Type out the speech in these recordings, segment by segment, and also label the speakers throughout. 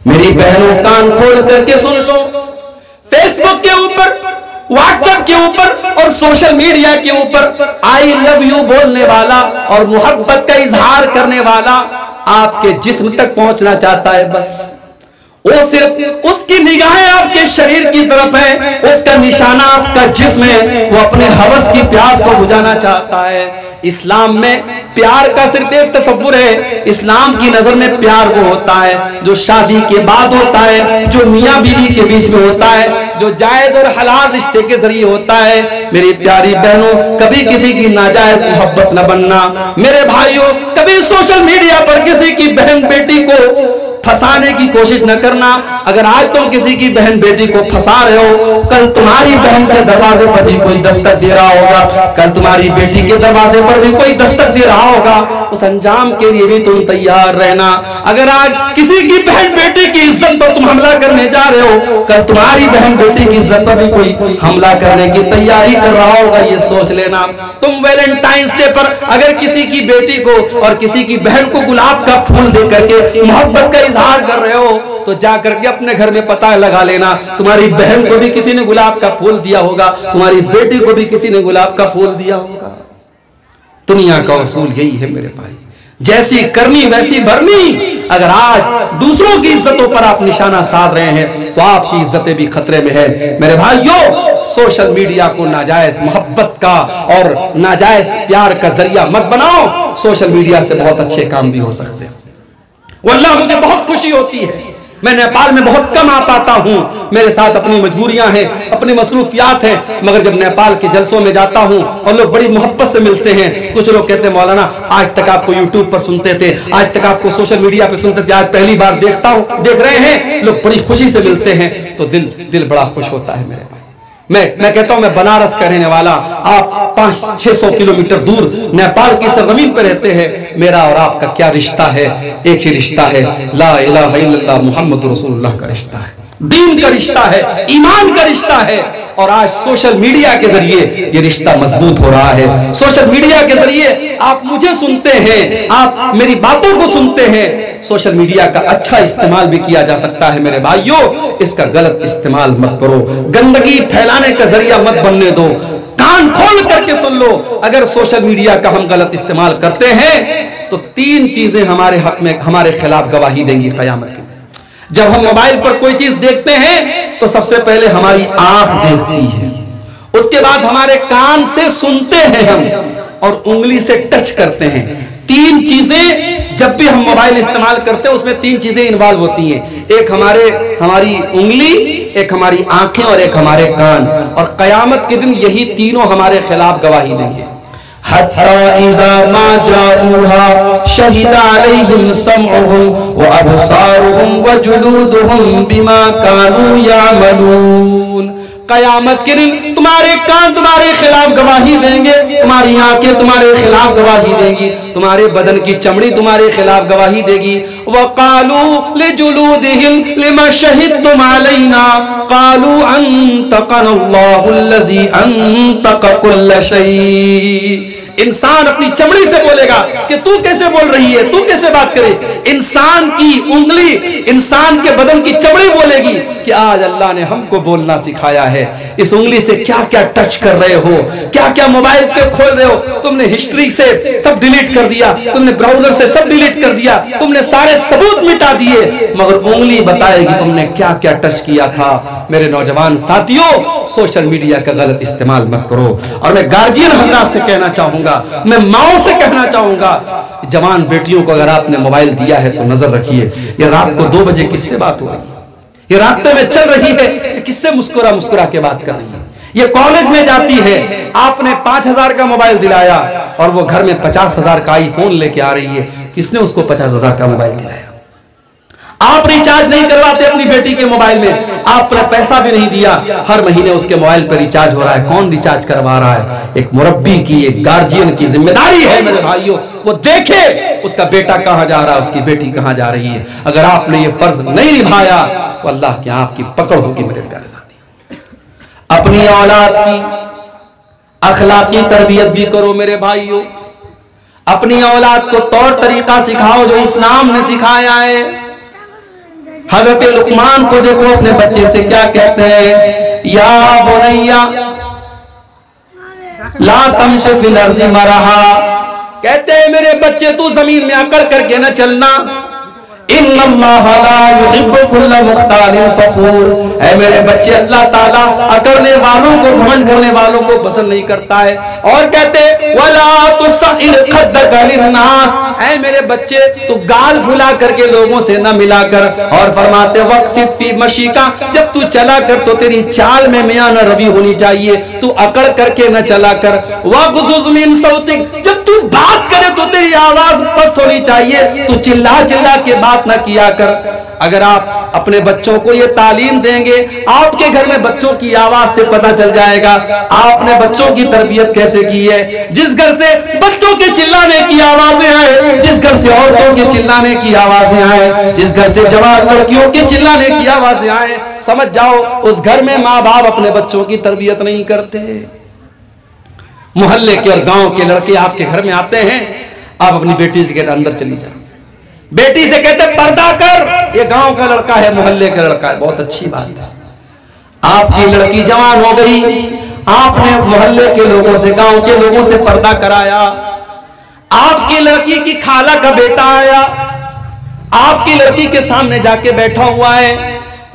Speaker 1: मेरी बहनों, कान खोल करके सुन लो, फेसबुक के ऊपर, व्हाट्सएप के ऊपर और सोशल मीडिया के ऊपर आई लव यू बोलने वाला और मोहब्बत का इजहार करने वाला आपके जिस्म तक पहुंचना चाहता है। बस वो सिर्फ उसकी निगाहें आपके शरीर की तरफ है, उसका निशाना आपका जिस्म है, वो अपने हवस की प्यास को बुझाना चाहता है। इस्लाम में प्यार का सिर्फ एक तस्वुर है। इस्लाम की नजर में प्यार वो होता है जो शादी के बाद होता है, जो मियाँ बीवी के बीच में होता है, जो जायज और हलाल रिश्ते के जरिए होता है। मेरी प्यारी बहनों, कभी किसी की नाजायज मोहब्बत न बनना। मेरे भाइयों, कभी सोशल मीडिया पर किसी की बहन बेटी को फंसाने की कोशिश न करना। अगर आज तुम किसी की बहन बेटी को फंसा रहे हो, कल तुम्हारी बहन के दरवाजे पर भी कोई दस्तक दे रहा होगा, कल तुम्हारी बेटी के दरवाजे पर भी कोई दस्तक दे रहा होगा। उस अंजाम के लिए भी तुम तैयार रहना। अगर आज किसी की बहन बेटी की इज्जत पर तुम हमला करने जा रहे हो, कल तुम्हारी बहन बेटी की इज्जत पर भी कोई हमला करने की तैयारी कर रहा होगा, ये सोच लेना। तुम वैलेंटाइंस डे पर अगर किसी की बेटी को और किसी की बहन को गुलाब का फूल दे करके मोहब्बत का इजहार कर रहे हो, तो जा करके अपने घर में पता लगा लेना, तुम्हारी बहन को भी किसी ने गुलाब का फूल दिया होगा, तुम्हारी बेटी को भी किसी ने गुलाब का फूल दिया होगा। दुनिया का उसूल यही है मेरे भाई, जैसी करनी वैसी भरनी। अगर आज दूसरों की इज्जतों पर आप निशाना साध रहे हैं तो आपकी इज्जतें भी खतरे में है। मेरे भाइयों, सोशल मीडिया को नाजायज मोहब्बत का और नाजायज प्यार का जरिया मत बनाओ। सोशल मीडिया से बहुत अच्छे काम भी हो सकते हैं। वल्लाह मुझे बहुत खुशी होती है, मैं नेपाल में बहुत कम आ पाता हूं, मेरे साथ अपनी मजबूरियां हैं, अपनी मसरूफियात हैं, मगर जब नेपाल के जलसों में जाता हूं और लोग बड़ी मोहब्बत से मिलते हैं। कुछ लोग कहते हैं मौलाना आज तक आपको यूट्यूब पर सुनते थे, आज तक आपको सोशल मीडिया पर सुनते थे, आज पहली बार देख रहे हैं। लोग बड़ी खुशी से मिलते हैं तो दिल बड़ा खुश होता है मेरे भाई। मैं कहता हूं, मैं बनारस का रहने वाला, आप 500-600 किलोमीटर दूर नेपाल की सरजमीन पर रहते हैं। मेरा और आपका क्या रिश्ता है? एक ही रिश्ता है, ला इलाहा इल्लल्लाह मुहम्मद रसूलुल्लाह का रिश्ता है, दीन का रिश्ता है, ईमान का रिश्ता है। और आज सोशल मीडिया के जरिए ये रिश्ता मजबूत हो रहा है। सोशल मीडिया के जरिए आप मुझे सुनते हैं, आप मेरी बातों को सुनते हैं। सोशल मीडिया का अच्छा इस्तेमाल भी किया जा सकता है मेरे भाइयों, इसका गलत इस्तेमाल मत करो, गंदगी फैलाने का जरिया मत बनने दो। कान खोल करके सुन लो, अगर सोशल मीडिया का हम गलत इस्तेमाल करते हैं तो 3 चीजें हमारे हक में, हमारे खिलाफ गवाही देंगी क़यामत के। जब हम मोबाइल पर कोई चीज देखते हैं तो सबसे पहले हमारी आंख देखती है, उसके बाद हमारे कान से सुनते हैं हम, और उंगली से टच करते हैं। 3 चीजें जब भी हम मोबाइल इस्तेमाल करते हैं उसमें 3 चीजें इन्वॉल्व होती हैं। एक हमारी उंगली, एक हमारी आंखें और एक हमारे कान। और कयामत के दिन यही तीनों हमारे खिलाफ गवाही देंगे। हत्ता इज़ा मा जाऊहा शहिदा अलैहिम समउहुम व अबसारुहुम व जुलूदुहुम बिमा कानू यामलून। कयामत के दिन तुम्हारे कान तुम्हारे खिलाफ गवाही देंगे, तुम्हारी आंखें तुम्हारे खिलाफ गवाही देंगी, तुम्हारे बदन की चमड़ी तुम्हारे खिलाफ गवाही देगी। वक़ालू लिजुलूदिहिम लिमा शहिदतुम अलैना क़ालू अंतक़नल्लाहुल्लज़ी अंतक़ कुल्ल शै। इंसान अपनी चमड़ी से बोलेगा कि तू कैसे बोल रही है, तू कैसे बात करे। इंसान की उंगली, इंसान के बदन की चमड़ी बोलेगी कि आज अल्लाह ने हमको बोलना सिखाया है। इस उंगली से क्या क्या टच कर रहे हो, क्या क्या मोबाइल पे खोल रहे हो। तुमने हिस्ट्री से सब डिलीट कर दिया, तुमने ब्राउजर से सब डिलीट कर दिया, तुमने सारे सबूत मिटा दिए, मगर उंगली बताएगी तुमने क्या क्या टच किया था। मेरे नौजवान साथियों, सोशल मीडिया का गलत इस्तेमाल मत करो। और मैं गार्जियन हजरात से कहना चाहूंगा, मैं माओ से कहना चाहूंगा, जवान बेटियों को अगर आपने मोबाइल दिया है तो नजर रखिए। ये रात को 2 बजे किससे बात हो रही है, ये रास्ते में चल रही है, किससे मुस्कुरा के बात कर रही है। ये कॉलेज में जाती है, आपने 5,000 का मोबाइल दिलाया और वो घर में 50,000 का आईफोन लेके आ रही है। किसने उसको 50,000 का मोबाइल दिलाया? आप रिचार्ज नहीं करवाते अपनी बेटी के मोबाइल में, आपने पैसा भी नहीं दिया, हर महीने उसके मोबाइल पर रिचार्ज हो रहा है। कौन रिचार्ज करवा रहा है? एक मुरब्बी की, एक गार्जियन की जिम्मेदारी है मेरे भाइयों, वो देखे उसका बेटा कहां जा रहा है, उसकी बेटी कहां जा रही है। अगर आपने ये फर्ज नहीं निभाया तो अल्लाह की आपकी पकड़ होगी मेरे प्यारे साथी। अपनी औलाद की अखलाकी तरबियत भी करो मेरे भाइयों, अपनी औलाद को तौर तरीका सिखाओ जो इस्लाम ने सिखाया है। हजरत लुकमान को देखो अपने बच्चे से क्या कहते हैं, या बुनैया ला तमशी फिल अर्ज़ि मरहा, कहते हैं मेरे बच्चे तू जमीन में अकड़ करके न चलना, इन्नल्लाहा ला युहिब्बु कुल्ला मुख्तालिन फखूर, ऐ मेरे बच्चे अल्लाह ताला अकड़ने वालों को, घमंड करने वालों को पसंद नहीं करता है। और कहते वला तुसइर खद्दका लिन्नास, ऐ मेरे बच्चे तू गाल फुला करके लोगों से न मिलाकर, और फरमाते वक्सित फी मशीका, जब तू चला कर तो तेरी चाल में मियां न रवि होनी चाहिए, तू अकड़ करके न चला कर, वगजुज मिन सौतिक, जब तू बात करे तो तेरी आवाज पस्त होनी चाहिए, तू चिल्ला चिल्ला के बात न किया कर। अगर आप अपने बच्चों को ये तालीम देंगे, आपके घर में बच्चों की आवाज से पता चल जाएगा आपने बच्चों की तरबियत कैसे की है। जिस घर से बच्चों के चिल्लाने की आवाजें आए, जिस घर से औरतों के चिल्लाने की आवाजें आए, जिस घर से जवान लड़कियों के चिल्लाने की आवाजें आए, समझ जाओ उस घर में माँ बाप अपने बच्चों की तरबियत नहीं करते। मोहल्ले के और गांव के लड़के आपके घर में आते हैं, आप अपनी बेटी से कहते अंदर चली जाओ, बेटी से कहते पर्दा कर, ये गांव का लड़का है, मोहल्ले का लड़का है, बहुत अच्छी बात है। आपकी लड़की जवान हो गई, आपने मोहल्ले के लोगों से, गांव के लोगों से पर्दा कराया, आपकी लड़की की खाला का बेटा आया, आपकी लड़की के सामने जाके बैठा हुआ है,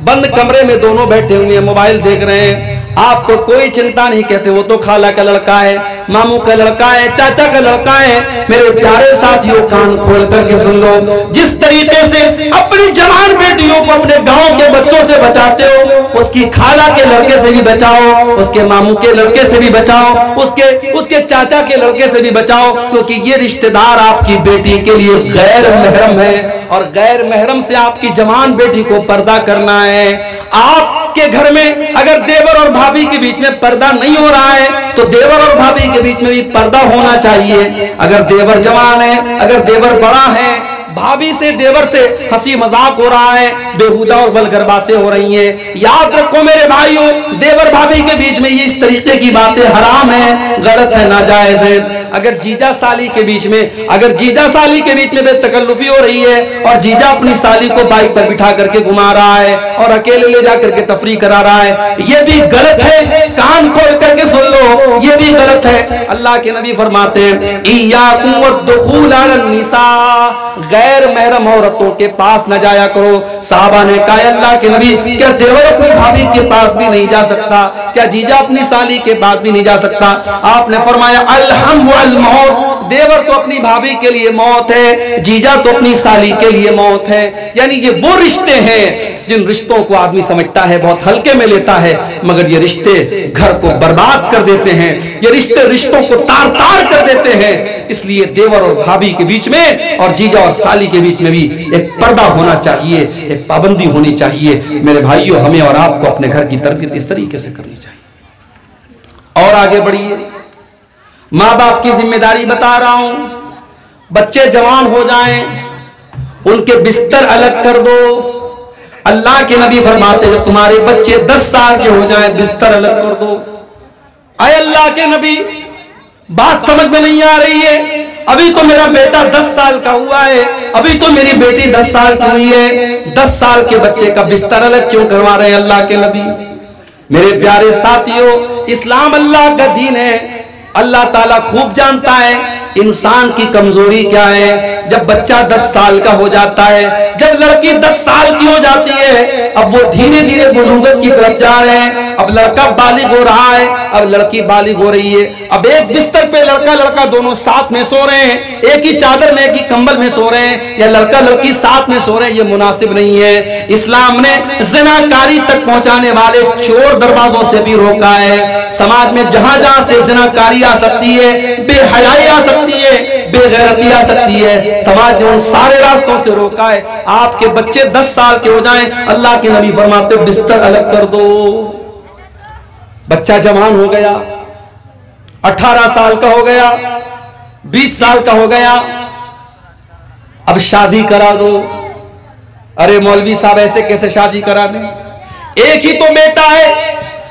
Speaker 1: बंद कमरे में दोनों बैठे हुए हैं, मोबाइल देख रहे हैं, आपको कोई चिंता नहीं, कहते वो तो खाला का लड़का है, मामू का लड़का है, चाचा का लड़का है। मेरे प्यारे साथियों कान खोल करके सुन लो, जिस तरीके से अपनी जवान बेटियों को अपने गांव के बच्चों से बचाते हो, उसकी खाला के लड़के से भी बचाओ, उसके मामू के लड़के से भी बचाओ, उसके चाचा के लड़के से भी बचाओ, क्योंकि ये रिश्तेदार आपकी बेटी के लिए गैर महरम है, और गैर महरम से आपकी जवान बेटी को पर्दा करना है। आपके घर में अगर देवर और भाभी के बीच में पर्दा नहीं हो रहा है, तो देवर और भाभी के बीच में भी पर्दा होना चाहिए। अगर देवर जवान है, अगर देवर बड़ा है, भाभी से देवर से हंसी मजाक हो रहा है, बेहुदा और वल्गर बातें हो रही हैं, याद रखो मेरे भाइयों, देवर भाभी के बीच में ये इस तरीके की बातें हराम है, गलत है, नाजायज है। अगर जीजा साली के बीच में, अगर जीजा साली के बीच में बेतकल्लुफी हो रही है, और जीजा अपनी साली को बाइक पर बिठा करके घुमा रहा है और अकेले ले जा करके तफरी करा रहा है, ये भी गलत है। कान खोल करके सुन लो, ये भी गलत है। अल्लाह के नबी फरमाते हैं इय्याकुम वद्दुखूल अलन निसा, गैर महरम औरतों के पास न जाया करो। साहबा ने कहा अल्लाह के नबी, क्या देवर अपनी भाभी के पास भी नहीं जा सकता? क्या जीजा अपनी साली के पास भी नहीं जा सकता? आपने फरमाया अलहम वल मौत, देवर तो अपनी भाभी के लिए मौत है, जीजा तो अपनी साली के लिए मौत है। यानी ये वो रिश्ते हैं जिन रिश्तों को आदमी समझता है, बहुत हल्के में लेता है, मगर ये रिश्ते घर को बर्बाद कर देते हैं, ये रिश्ते रिश्तों को तार तार कर देते हैं। इसलिए देवर और भाभी के बीच में और जीजा और साली के बीच में भी एक पर्दा होना चाहिए, एक पाबंदी होनी चाहिए। मेरे भाइयों, हमें और आपको अपने घर की तरबियत इस तरीके से करनी चाहिए। और आगे बढ़िए, माँ बाप की जिम्मेदारी बता रहा हूं। बच्चे जवान हो जाएं, उनके बिस्तर अलग कर दो। अल्लाह के नबी फरमाते जब तुम्हारे बच्चे 10 साल के हो जाएं, बिस्तर अलग कर दो। अरे अल्लाह के नबी, बात समझ में नहीं आ रही है। अभी तो मेरा बेटा 10 साल का हुआ है, अभी तो मेरी बेटी 10 साल की हुई है, 10 साल के बच्चे का बिस्तर अलग क्यों करवा रहे हैं अल्लाह के नबी? मेरे प्यारे साथियों, इस्लाम अल्लाह का दीन है। अल्लाह ताला खूब जानता है इंसान की कमजोरी क्या है। जब बच्चा 10 साल का हो जाता है, जब लड़की 10 साल की हो जाती है, अब वो धीरे धीरे बुलूगत की तरफ जा रहे हैं। अब लड़का बालिग हो रहा है, अब लड़की बालिग हो रही है। अब एक बिस्तर पे लड़का लड़का दोनों साथ में सो रहे हैं, एक ही चादर में, एक ही कंबल में सो रहे हैं, या लड़का लड़की साथ में सो रहे हैं, ये मुनासिब नहीं है। इस्लाम ने ज़िनाकारी तक पहुंचाने वाले चोर दरवाजों से भी रोका है। समाज में जहां जहां से ज़िनाकारी आ सकती है, बेहयाई आ सकती है, बेगैरती आ सकती है, समाज ने उन सारे रास्तों से रोका है। आपके बच्चे 10 साल के हो जाएं, अल्लाह के नबी फरमाते बिस्तर अलग कर दो। बच्चा जवान हो गया, 18 साल का हो गया, 20 साल का हो गया, अब शादी करा दो। अरे मौलवी साहब, ऐसे कैसे शादी करा दें? एक ही तो बेटा है,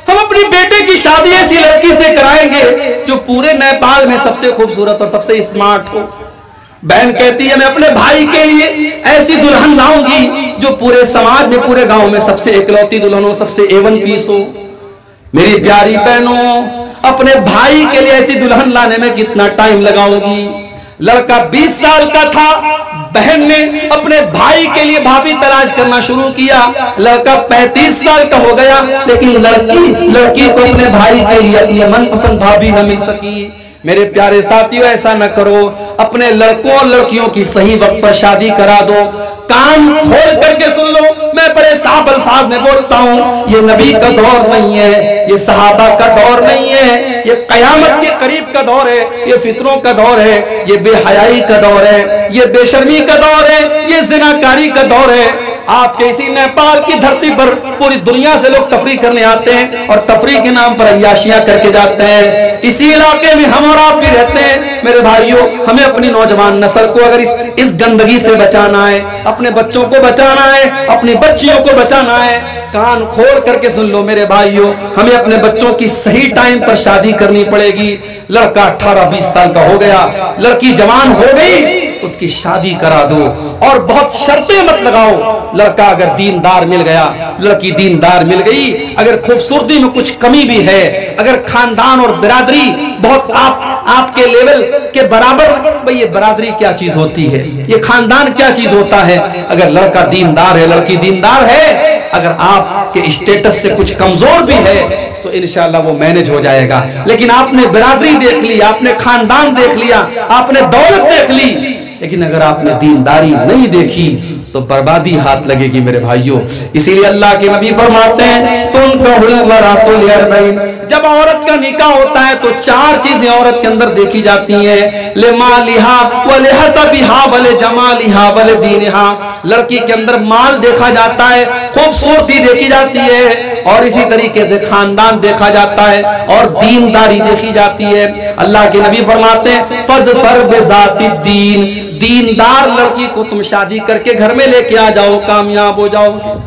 Speaker 1: हम अपनी बेटे की शादी ऐसी लड़की से कराएंगे जो पूरे नेपाल में सबसे खूबसूरत और सबसे स्मार्ट हो। बहन कहती है मैं अपने भाई के लिए ऐसी दुल्हन लाऊंगी जो पूरे समाज में, पूरे गांव में सबसे इकलौती दुल्हन हो, सबसे A1 पीस हो। मेरी प्यारी बहनों, अपने भाई के लिए ऐसी दुल्हन लाने में कितना टाइम लगाओगी? लड़का 20 साल का था, बहन ने अपने भाई के लिए भाभी तलाश करना शुरू किया। लड़का 35 साल का हो गया, लेकिन लड़की को अपने भाई के लिए अपनी मनपसंद भाभी न मिल सकी। मेरे प्यारे साथियों, ऐसा न करो। अपने लड़कों और लड़कियों की सही वक्त पर शादी करा दो। कान खोल करके सुन लो, मैं बड़े साफ अल्फाज में बोलता हूं, ये नबी का दौर नहीं है, ये सहाबा का दौर नहीं है, ये कयामत के करीब का दौर है, ये फितरों का दौर है, ये बेहयाई का दौर है, ये बेशर्मी का दौर है, ये ज़िनाकारी का दौर है। आपके इसी नेपाल की धरती पर पूरी दुनिया से लोग तफरीह करने आते हैं और तफरीह के नाम पर अय्याशियां करके जाते हैं। इसी इलाके में हम और आप भी रहते हैं। मेरे भाइयों, हमें अपनी नौजवान नस्ल को अगर इस गंदगी से बचाना है, अपने बच्चों को बचाना है, अपनी बच्चियों को बचाना है, कान खोल करके सुन लो मेरे भाइयों, हमें अपने बच्चों की सही टाइम पर शादी करनी पड़ेगी। लड़का 18-20 साल का हो गया, लड़की जवान हो गई, उसकी शादी करा दो और बहुत शर्तें मत लगाओ। लड़का अगर दीनदार मिल गया, लड़की दीनदार मिल गई, अगर खूबसूरती में कुछ कमी भी है, अगर खानदान और बिरादरी बहुत आपके लेवल के बराबर, भाई ये बिरादरी क्या चीज होती है, ये खानदान क्या चीज होता है। अगर लड़का दीनदार है, लड़की दीनदार है, अगर आपके स्टेटस से कुछ कमजोर भी है तो इंशाल्लाह वो मैनेज हो जाएगा। लेकिन आपने बिरादरी देख ली, आपने खानदान देख लिया, आपने दौलत देख ली, लेकिन अगर आपने दीनदारी नहीं देखी तो बर्बादी हाथ लगेगी मेरे भाइयों। इसीलिए अल्लाह के नबी फरमाते हैं, जब औरत का निकाह होता है तो 4 चीजें औरत के अंदर देखी जाती हैं। ले मालिहा व ले हसबिहा व ले जमालिहा व ले दीनिहा। लड़की के अंदर माल देखा जाता है, खूबसूरती देखी जाती है, और इसी तरीके से खानदान देखा जाता है और दीनदारी देखी जाती है। अल्लाह के नबी फरमाते हैं, फज़फर बिज़ाति दीन, दीनदार लड़की को तुम शादी करके घर में लेके आ जाओ, कामयाब हो जाओगे।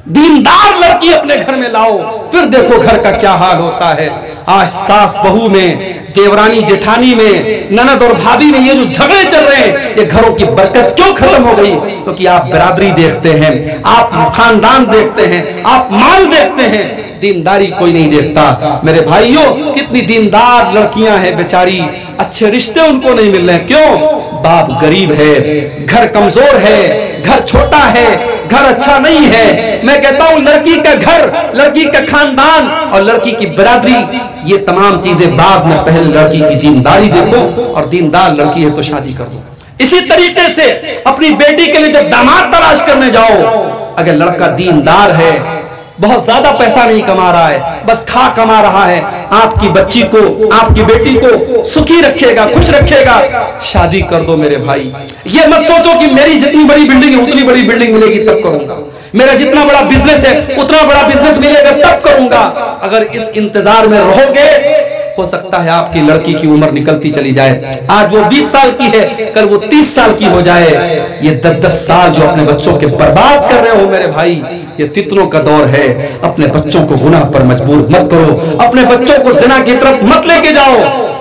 Speaker 1: दीनदार लड़की अपने घर में लाओ, फिर देखो घर का क्या हाल होता है। आज सास बहू में, देवरानी जेठानी में, ननद और भाभी में ये जो झगड़े चल रहे हैं, ये घरों की बरकत क्यों खत्म हो गई? क्योंकि आप बिरादरी देखते हैं, आप खानदान देखते हैं, आप माल देखते हैं, दीनदारी कोई नहीं देखता। मेरे भाइयों, कितनी दीनदार लड़कियां हैं बेचारी, अच्छे रिश्ते उनको नहीं मिल रहे। क्यों? बाप गरीब है, घर कमजोर है, घर छोटा है, घर अच्छा नहीं है। मैं कहता हूं लड़की का घर, लड़की का खानदान और लड़की की बिरादरी, ये तमाम चीजें बाद में, पहले लड़की की दीनदारी देखो, और दीनदार लड़की है तो शादी कर दो। इसी तरीके से अपनी बेटी के लिए जब दामाद तलाश करने जाओ, अगर लड़का दीनदार है, बहुत ज्यादा पैसा नहीं कमा रहा है, बस खा कमा रहा है, आपकी बच्ची को, आपकी बेटी को सुखी रखेगा, खुश रखेगा, शादी कर दो मेरे भाई। ये मत सोचो कि मेरी जितनी बड़ी बिल्डिंग है उतनी बड़ी बिल्डिंग मिलेगी तब करूंगा, मेरा जितना बड़ा बिजनेस है उतना बड़ा बिजनेस मिलेगा तब करूंगा। अगर इस इंतजार में रहोगे, हो सकता है आपकी लड़की की उम्र निकलती चली जाए। आज वो 20 साल की है, कल वो 30 साल की हो जाए। ये 10-10 साल जो अपने बच्चों के बर्बाद कर रहे हो मेरे भाई, ये फितनों का दौर है। अपने बच्चों को गुनाह पर मजबूर मत करो, अपने बच्चों को ज़िना की तरफ मत लेके जाओ।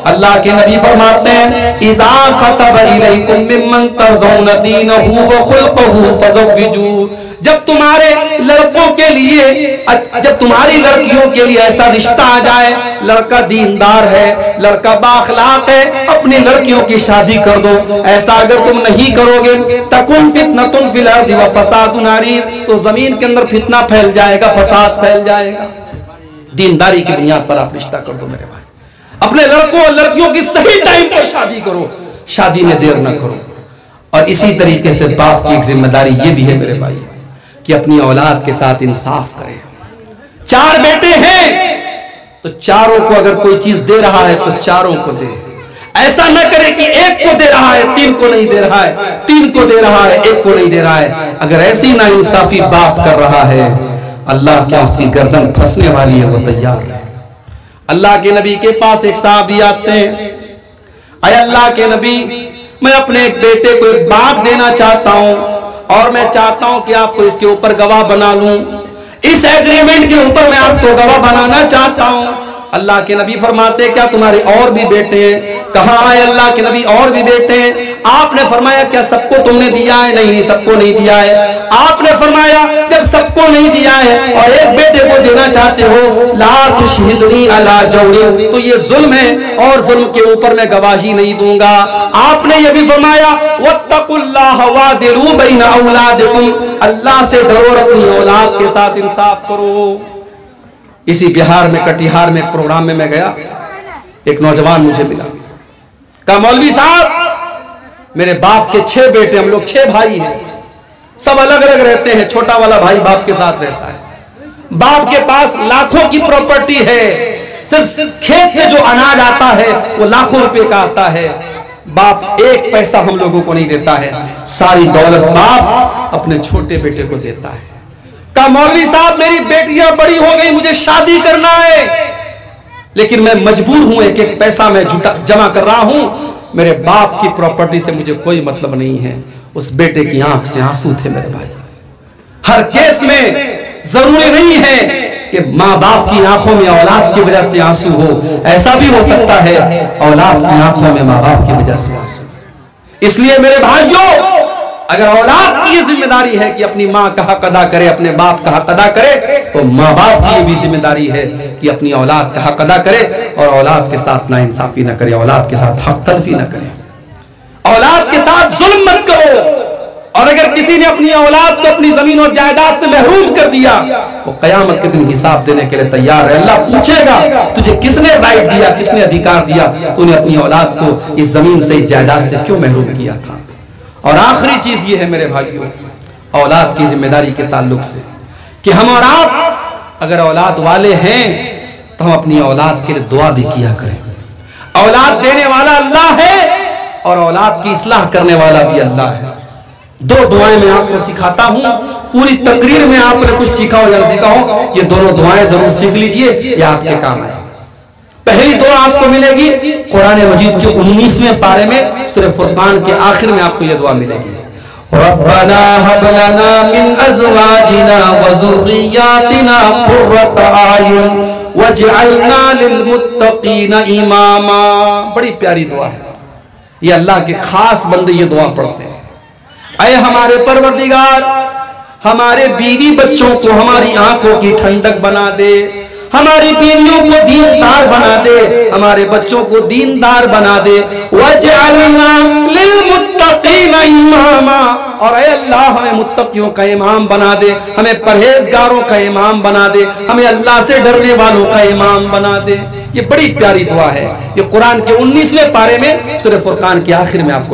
Speaker 1: अल्लाह के नबी फरमाते हैं, इज़ा खतब इलैकुम मिम्मन तज़ौना दीनहु व खुल्क़हु फज़व्विजू। जब तुम्हारे लड़कों के लिए, जब तुम्हारी लड़कियों के लिए ऐसा रिश्ता आ जाए, लड़का दीनदार है, लड़का बाखलाक है, अपनी लड़कियों की शादी कर दो। ऐसा अगर तुम नहीं करोगे, तकुन फितनतुन फिल अर्दि व फसादुन अरीज़, तो जमीन के अंदर फितना फैल जाएगा, फसाद फैल जाएगा। दीनदारी की बुनियाद पर आप रिश्ता कर दो मेरे भाई। अपने लड़कों और लड़कियों की सही टाइम पर शादी करो, शादी में देर ना करो। और इसी तरीके से बाप की एक जिम्मेदारी ये भी है मेरे भाई कि अपनी औलाद के साथ इंसाफ करे। 4 बेटे हैं तो चारों को अगर कोई चीज दे रहा है तो चारों को दे। ऐसा न करे कि एक को दे रहा है 3 को नहीं दे रहा है, 3 को दे रहा है 1 को नहीं दे रहा है। अगर ऐसी नाइंसाफी बाप कर रहा है, अल्लाह क्या उसकी गर्दन फंसने वाली है, वो तैयार है। अल्लाह के नबी के पास एक साहबी आते हैं, अय अल्लाह के नबी, मैं अपने एक बेटे को एक बाग देना चाहता हूं और मैं चाहता हूं कि आपको इसके ऊपर गवाह बना लूं। इस एग्रीमेंट के ऊपर मैं आपको गवाह बनाना चाहता हूं। अल्लाह के नबी फरमाते क्या तुम्हारे और भी बेटे हैं? कहाँ आए अल्लाह के नबी और भी बेटे हैं? आपने फरमाया क्या सबको तुमने दिया है? नहीं नहीं, सबको नहीं दिया है। आपने फरमाया जब सबको नहीं दिया है और एक बेटे को देना चाहते हो, ला तुशहिदनी अला जौरी, तो ये जुल्म है और जुल्म के ऊपर मैं गवाही नहीं दूंगा। आपने ये भी फरमाया वत्तकुल्लाह वादिलू बैन औलादिकुम, अल्लाह से डरो और अपनी औलाद के साथ इंसाफ करो। इसी बिहार में कटिहार में एक प्रोग्राम में मैं गया, एक नौजवान मुझे मिला, कहा मौलवी साहब मेरे बाप के 6 बेटे, हम लोग 6 भाई हैं, सब अलग अलग रहते हैं, छोटा वाला भाई बाप के साथ रहता है, बाप के पास लाखों की प्रॉपर्टी है, सिर्फ खेत से जो अनाज आता है वो लाखों रुपए का आता है, बाप एक पैसा हम लोगों को नहीं देता है, सारी दौलत बाप अपने छोटे बेटे को देता है। कहा मौलवी साहब मेरी बेटियां बड़ी हो गई, मुझे शादी करना है, लेकिन मैं मजबूर हूं, एक एक पैसा मैं जमा कर रहा हूं, मेरे बाप की प्रॉपर्टी से मुझे कोई मतलब नहीं है। उस बेटे की आंख से आंसू थे मेरे भाई। हर केस में जरूरी नहीं है कि माँ बाप की आंखों में औलाद की वजह से आंसू हो, ऐसा भी हो सकता है औलाद की आंखों में माँ बाप की वजह से आंसू। इसलिए मेरे भाइयों, अगर औलाद की ये जिम्मेदारी है कि अपनी माँ का हक अदा करे, अपने बाप का हक अदा करे, तो माँ बाप की भी जिम्मेदारी है कि अपनी औलाद का हक अदा करे और औलाद के साथ नाइंसाफी न करे, औलाद के साथ हक तलफी न करे, औलाद के साथ जुल्म मत करो। और अगर किसी ने अपनी औलाद को अपनी जमीन और जायदाद से महरूम कर दिया, वो कयामत के दिन हिसाब देने के लिए तैयार है। अल्लाह पूछेगा तुझे किसने राइट दिया, किसने अधिकार दिया, तूने अपनी औलाद को इस जमीन से, इस जायदाद से क्यों महरूम किया था। और आखिरी चीज ये है मेरे भाइयों, औलाद की जिम्मेदारी के ताल्लुक से, कि हम और आप अगर औलाद वाले हैं तो हम अपनी औलाद के लिए दुआ भी किया करें। औलाद देने वाला अल्लाह है और औलाद की इस्लाह करने वाला भी अल्लाह है। 2 दुआएं मैं आपको सिखाता हूं, पूरी तकरीर में आपने कुछ सीखा हो या नहीं सीखा हो, ये दोनों दुआएं जरूर सीख लीजिए, ये आपके काम आएगी। पहली दुआ आपको मिलेगी कुरान मजीद के 19वें पारे में, सूरह फुरकान के आखिर में आपको यह दुआ मिलेगी, रब्बना हब लना मिन अज़वाजिना व ज़ुर्रिय्यातिना कुर्रता आयुन वजअलना लिलमुत्तक़ीना इमामा। बड़ी प्यारी दुआ है, ये अल्लाह के खास बंदे ये दुआ पढ़ते हैं। ऐ हमारे परवरदिगार, हमारे बीवी बच्चों को हमारी आंखों की ठंडक बना दे, हमारी बीवियों को दीनदार बना दे, हमारे बच्चों को दीनदार बना दे, वजअलना लिलमुत्तक़ीना इमामा, और ऐ अल्लाह हमें मुत्तकियों का इमाम बना दे, हमें परहेजगारों का इमाम बना दे, हमें अल्लाह से डरने वालों का इमाम बना दे। ये बड़ी प्यारी दुआ है, ये कुरान के 19वें पारे में सूरह फुरकान के आखिर में आपको